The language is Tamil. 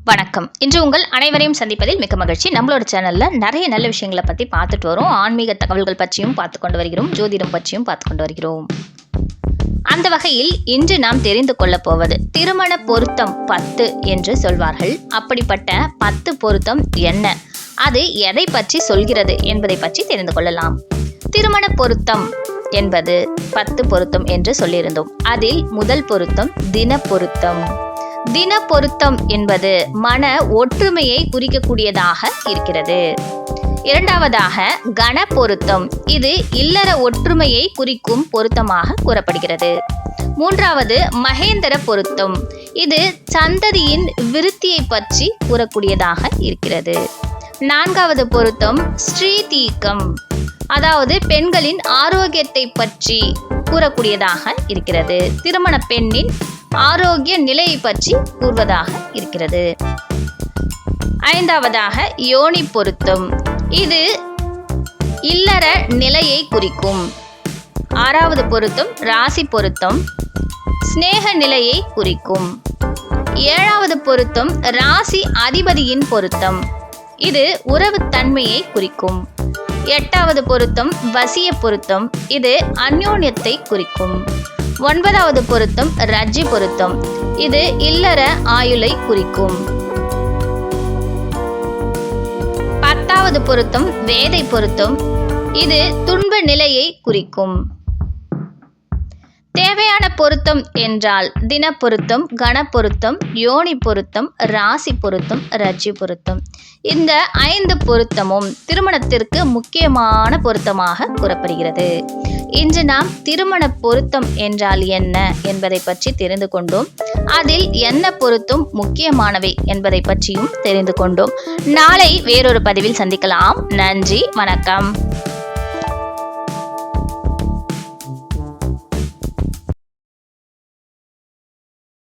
வணக்கம். இன்று உங்கள் அனைவரையும் சந்திப்பதில் மிக்க மகிழ்ச்சி. நம்மளோட சேனல்ல நிறைய நல்ல விஷயங்களை பத்தி பார்த்துட்டு வரோம். ஆன்மீக தகவல்கள் பற்றியும் பார்த்து கொண்டு வருகிறோம். ஜோதிடம் பற்றியும் பார்த்து கொண்டு வருகிறோம். அந்த வகையில் இன்று நாம் தெரிந்து கொள்ளப் போவது திருமண பொருத்தம் 10 என்று சொல்வார்கள். அப்படிப்பட்ட 10 பொருத்தம் என்ன, அது எதை பற்றி சொல்கிறது என்பதை பற்றி தெரிந்து கொள்ளலாம். திருமண பொருத்தம் என்பது 10 பொருத்தம் என்று சொல்லியிருந்தோம். அதில் முதல் பொருத்தம் தின பொருத்தம். தின பொருத்தம் என்பது மன ஒற்றுமையை குறிக்கக்கூடியதாக இருக்கிறது. இரண்டாவதாக கண பொருத்தம், இது இல்லற ஒற்றுமையை குறிக்கும் பொருத்தமாக கூறப்படுகிறது. மூன்றாவது மகேந்திர பொருத்தம், இது சந்ததியின் விருத்தியை பற்றி கூறக்கூடியதாக இருக்கிறது. நான்காவது பொருத்தம் ஸ்ரீதீகம், அதாவது பெண்களின் ஆரோக்கியத்தை பற்றி கூறக்கூடியதாக இருக்கிறது. திருமண பெண்ணின் ஆரோக்கிய நிலையை பற்றி கூறுவதாக இருக்கிறது. ஐந்தாவதாக யோனி பொருத்தம், இது இல்லற நிலையை குறிக்கும். ஆறாவது பொருத்தம் ராசி பொருத்தம், ஸ்நேக நிலையை குறிக்கும். ஏழாவது பொருத்தம் ராசி அதிபதியின் பொருத்தம், இது உறவு தன்மையை குறிக்கும். எட்டாவது பொருத்தம் வசிய பொருத்தம், இது அந்யோன்யத்தை குறிக்கும். ஒன்பதாவது பொருத்தம் ரஜ்ஜி பொருத்தம், இது இல்லற ஆயுளை குறிக்கும். 10வது பொருத்தம் வேதை பொருத்தம், இது துன்ப நிலையை குறிக்கும். தேவையான பொருத்தம் என்றால் தின பொருத்தம், கண பொருத்தம், யோனி பொருத்தம், ராசி பொருத்தம், ரஜ்ஜி பொருத்தம். இந்த 5 பொருத்தமும் திருமணத்திற்கு முக்கியமான பொருத்தமாக கூறப்படுகிறது. இன்று நாம் திருமண பொருத்தம் என்றால் என்ன என்பதை பற்றி தெரிந்து கொண்டோம். அதில் என்ன பொருத்தம் முக்கியமானவை என்பதை பற்றியும் தெரிந்து கொண்டோம். நாளை வேறொரு பதிவில் சந்திக்கலாம். நன்றி, வணக்கம்.